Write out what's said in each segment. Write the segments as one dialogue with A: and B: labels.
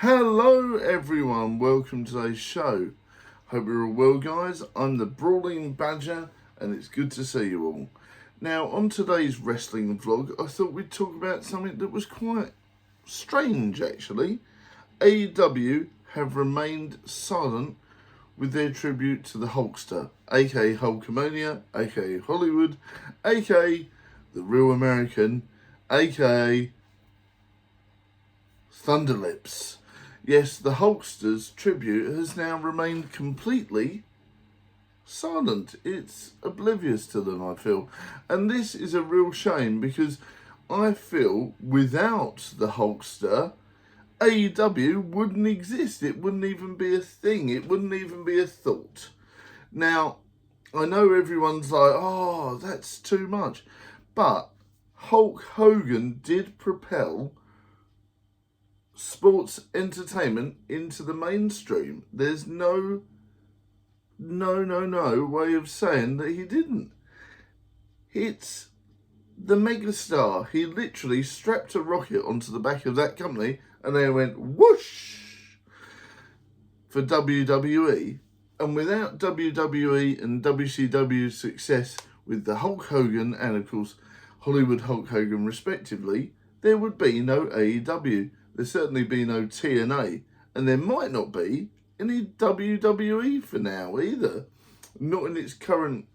A: Hello everyone, welcome to today's show. Hope you're all well, guys. I'm the Brawling Badger and it's good to see you all. Now, on today's wrestling vlog, I thought we'd talk about something that was quite strange actually. AEW have remained silent with their tribute to the Hulkster, aka Hulkamania, aka Hollywood, aka the Real American, aka Thunderlips. Yes, the Hulkster's tribute has now remained completely silent. It's oblivious to them, I feel. And this is a real shame because I feel without the Hulkster, AEW wouldn't exist. It wouldn't even be a thing. It wouldn't even be a thought. Now, I know everyone's like, oh, that's too much. But Hulk Hogan did propel sports entertainment into the mainstream. There's no way of saying that he didn't. It's the megastar. He literally strapped a rocket onto the back of that company and they went whoosh for WWE. And without WWE and WCW's success with the Hulk Hogan and of course Hollywood Hulk Hogan respectively, there would be no AEW. There's certainly be no TNA, and there might not be any WWE for now either. Not in its current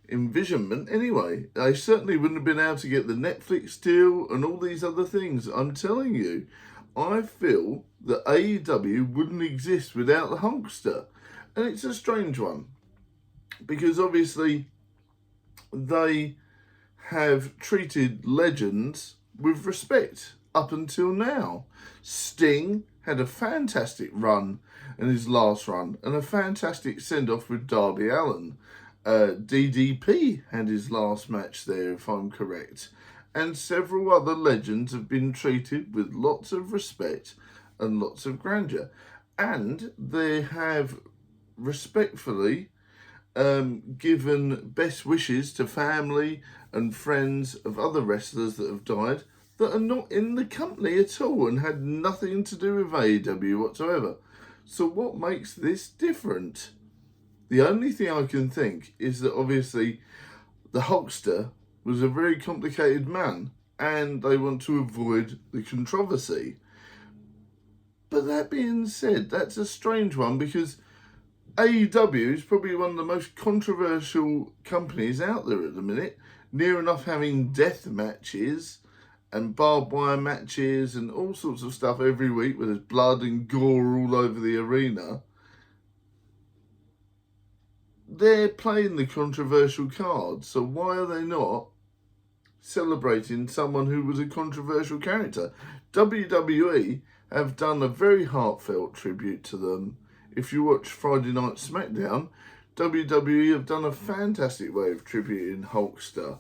A: envisionment anyway. They certainly wouldn't have been able to get the Netflix deal and all these other things. I'm telling you, I feel that AEW wouldn't exist without the Hulkster. And it's a strange one, because obviously they have treated legends with respect up until now. Sting had a fantastic run in his last run and a fantastic send-off with Darby Allin. DDP had his last match there, if I'm correct. And several other legends have been treated with lots of respect and lots of grandeur. And they have respectfully given best wishes to family and friends of other wrestlers that have died that are not in the company at all and had nothing to do with AEW whatsoever. So what makes this different? The only thing I can think is that obviously the Hulkster was a very complicated man and they want to avoid the controversy. But that being said, that's a strange one because AEW is probably one of the most controversial companies out there at the minute, near enough having death matches and barbed wire matches and all sorts of stuff every week where there's blood and gore all over the arena. They're playing the controversial card, so why are they not celebrating someone who was a controversial character? WWE have done a very heartfelt tribute to them. If you watch Friday Night SmackDown, WWE have done a fantastic way of tributing Hulkster.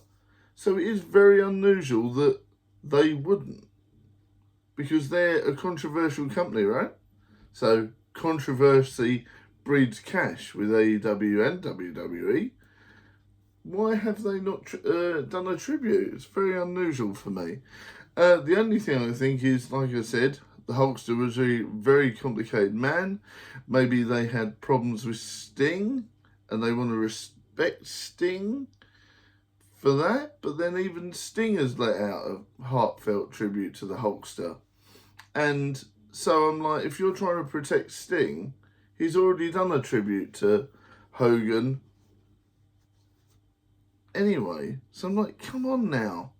A: So it is very unusual that they wouldn't, because they're a controversial company, right? So controversy breeds cash with AEW and WWE. Why have they not done a tribute? It's very unusual for me. The only thing I think is, like I said, the Hulkster was a very complicated man. Maybe they had problems with Sting and they want to respect Sting for that, but then even Sting has let out a heartfelt tribute to the Hulkster. And so I'm like, if you're trying to protect Sting, he's already done a tribute to Hogan anyway. So I'm like, come on now.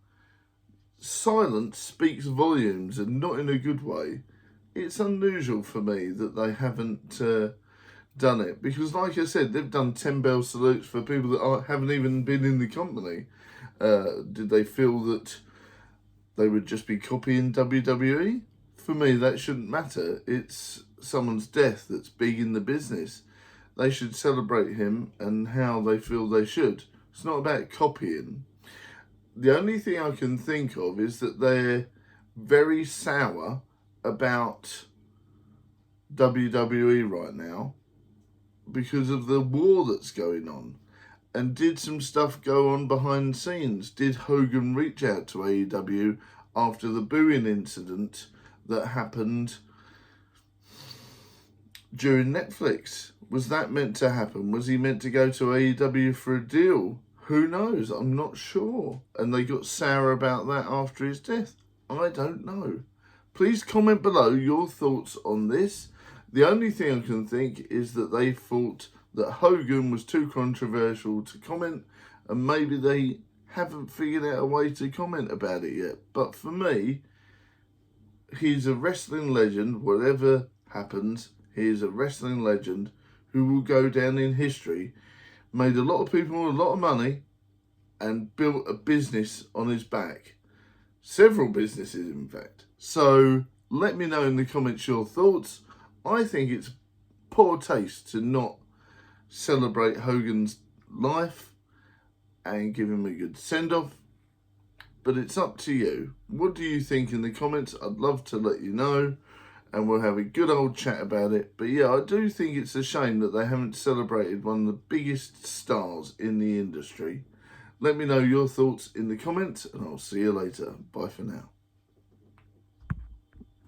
A: Silence speaks volumes and not in a good way. It's unusual for me that they haven't done it, because like I said, they've done 10 bell salutes for people that haven't even been in the company. Did they feel that they would just be copying WWE? For me, that shouldn't matter. It's someone's death that's big in the business. They should celebrate him and how they feel they should. It's not about copying. The only thing I can think of is that they're very sour about WWE right now because of the war that's going on. And did some stuff go on behind the scenes? Did Hogan reach out to AEW after the booing incident that happened during Netflix. Was that meant to happen? Was he meant to go to AEW for a deal? Who knows? I'm not sure. And they got sour about that after his death. I don't know. Please comment below your thoughts on this. The only thing I can think is that they thought that Hogan was too controversial to comment, and maybe they haven't figured out a way to comment about it yet. But for me, he's a wrestling legend. Whatever happens, he is a wrestling legend who will go down in history. Made a lot of people a lot of money and built a business on his back. Several businesses, in fact. So let me know in the comments your thoughts. I think it's poor taste to not celebrate Hogan's life and give him a good send-off. But it's up to you. What do you think in the comments? I'd love to let you know, and we'll have a good old chat about it. But yeah, I do think it's a shame that they haven't celebrated one of the biggest stars in the industry. Let me know your thoughts in the comments, and I'll see you later. Bye for now.